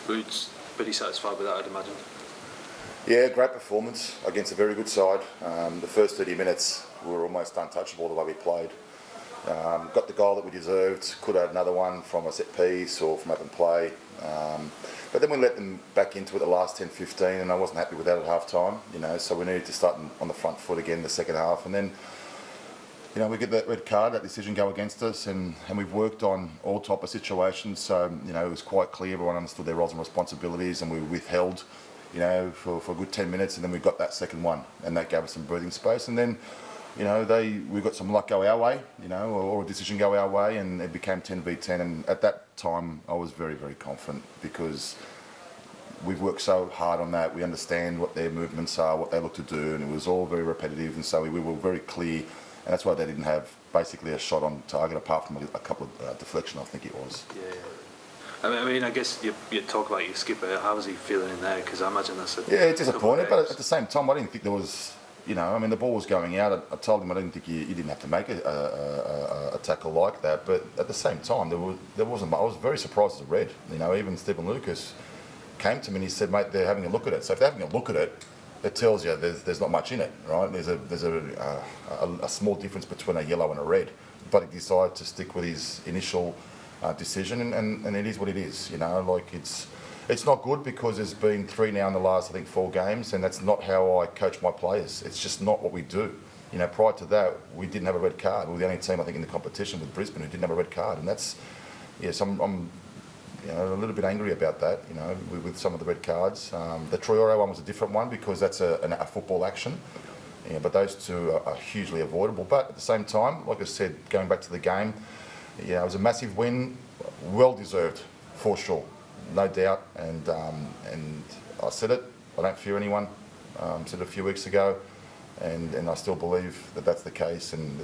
Boots pretty satisfied with that, I'd imagine. Yeah, great performance against a very good side. The first 30 minutes we were almost untouchable the way we played. Got the goal that we deserved, could have had another one from a set piece or from open play. But then we let them back into it the last 10-15 and I wasn't happy with that at half time, so we needed to start on the front foot again the second half. And then, we get that red card, that decision go against us, and we've worked on all type of situations. So, it was quite clear, everyone understood their roles and responsibilities, and we withheld, for a good 10 minutes, and then we got that second one, and that gave us some breathing space. And then, we got some luck go our way, or a decision go our way, and it became 10v10. And at that time, I was very, very confident because we've worked so hard on that. We understand what their movements are, what they look to do, and it was all very repetitive. And so we were very clear, and that's why they didn't have basically a shot on target apart from a couple of deflection, I think it was. Yeah. I mean, I guess you talk about your skipper. How was he feeling in there? Because I imagine that's disappointed. But at the same time, I didn't think there was. The ball was going out. I told him I didn't think you didn't have to make a tackle like that. But at the same time, there wasn't. I was very surprised as a red. Even Stephen Lucas came to me and he said, "Mate, they're having a look at it." So if they're having a look at it, it tells you there's not much in it, right? There's a small difference between a yellow and a red. But he decided to stick with his initial decision, and it is what it is. It's not good because there's been 3 now in the last, I think, 4 games, and that's not how I coach my players. It's just not what we do. Prior to that, we didn't have a red card. We were the only team, I think, in the competition with Brisbane who didn't have a red card, and that's, so I'm a little bit angry about that, with some of the red cards. The Traore one was a different one because that's a football action, but those two are hugely avoidable. But at the same time, like I said, going back to the game, it was a massive win, well deserved, for sure. No doubt, and I said it. I don't fear anyone. Said it a few weeks ago, and I still believe that that's the case, and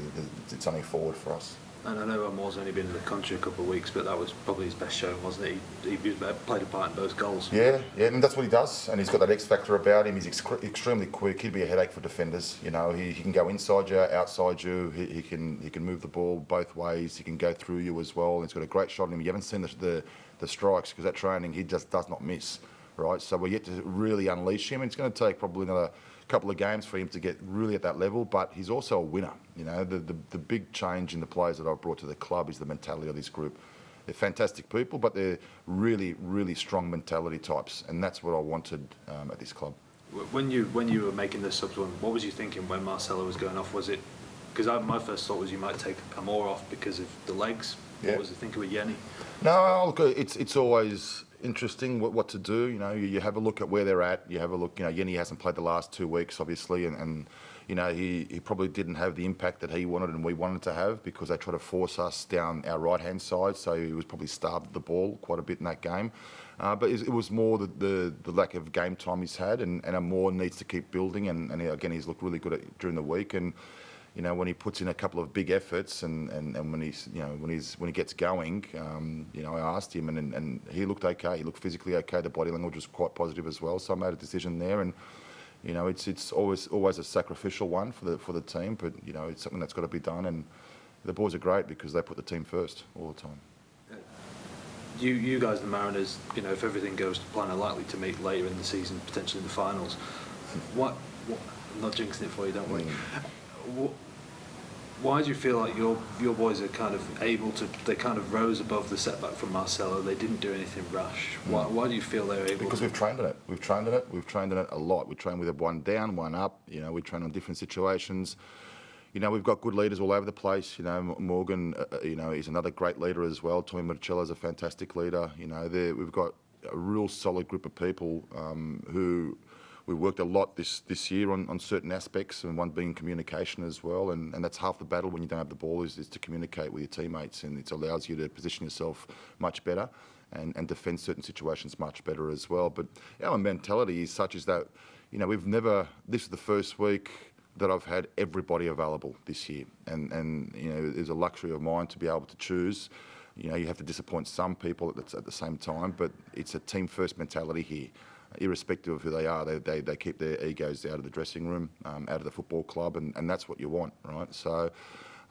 it's only forward for us. And I know Moore's only been in the country a couple of weeks, but that was probably his best showing, wasn't it? He played a part in both goals. Yeah, and that's what he does, and he's got that X factor about him. He's extremely quick. He'd be a headache for defenders. He can go inside you, outside you. He can move the ball both ways. He can go through you as well. He's got a great shot on him. You haven't seen the strikes because that training he just does not miss, right? So we're yet to really unleash him. It's going to take probably another couple of games for him to get really at that level, but he's also a winner. The big change in the players that I've brought to the club is the mentality of this group. They're fantastic people, but they're really, really strong mentality types, and that's what I wanted at this club. When you were making the subs, what was you thinking when Marcelo was going off? Was it because my first thought was you might take Amor off because of the legs? Yeah. What was the thinking with Yenny? No, look, it's always interesting what to do. You have a look at where they're at. You have a look. Yenny hasn't played the last 2 weeks, obviously, and he probably didn't have the impact that he wanted and we wanted to have because they tried to force us down our right-hand side. So he was probably starved of the ball quite a bit in that game. But it was more the lack of game time he's had, and Amor needs to keep building. And again, he's looked really good during the week. And when he puts in a couple of big efforts and when he gets going, I asked him and he looked okay. He looked physically okay. The body language was quite positive as well. So I made a decision there, and it's always a sacrificial one for the team, but it's something that's got to be done. And the boys are great because they put the team first all the time. You guys, the Mariners, if everything goes to plan, are likely to meet later in the season, potentially in the finals. What? I'm not jinxing it for you, don't worry. Why do you feel like your boys are kind of able to? They kind of rose above the setback from Marcelo. They didn't do anything rash. Why do you feel they're able? Because we've trained on it. We've trained on it a lot. We train with a one down, one up. We train on different situations. We've got good leaders all over the place. Morgan, is another great leader as well. Tommy Marcello's a fantastic leader. We've got a real solid group of people who. We worked a lot this year on certain aspects, and one being communication as well. And that's half the battle when you don't have the ball is to communicate with your teammates, and it allows you to position yourself much better and defend certain situations much better as well. But our mentality is such as that, we've never. This is the first week that I've had everybody available this year, and it's a luxury of mine to be able to choose. You have to disappoint some people at the same time, but it's a team first mentality here. Irrespective of who they are, they keep their egos out of the dressing room, out of the football club, and that's what you want, right? So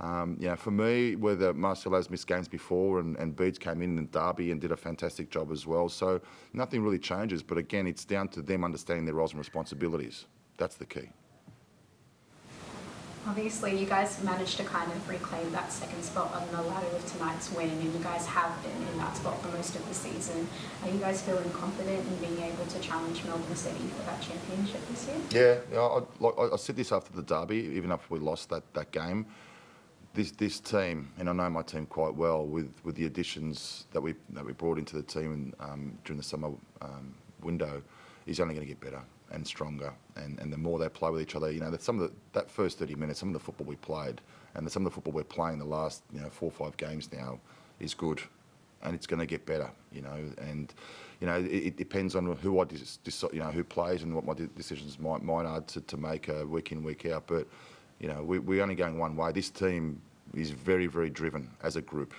For me, whether Marcelo's missed games before and Beeds came in Derby and did a fantastic job as well. So nothing really changes. But again, it's down to them understanding their roles and responsibilities. That's the key. Obviously, you guys managed to kind of reclaim that second spot on the ladder with tonight's win, and you guys have been in that spot for most of the season. Are you guys feeling confident in being able to challenge Melbourne City for that championship this year? Yeah. I said this after the Derby, even after we lost that game. This team, and I know my team quite well, with the additions that we brought into the team during the summer window, is only going to get better and stronger. And the more they play with each other, that first 30 minutes, some of the football we played, and some of the football we're playing the last 4 or 5 games now is good, and it's going to get better. And it depends on who who plays and what my decisions mine are to make week in, week out. But we're only going one way. This team is very, very driven as a group.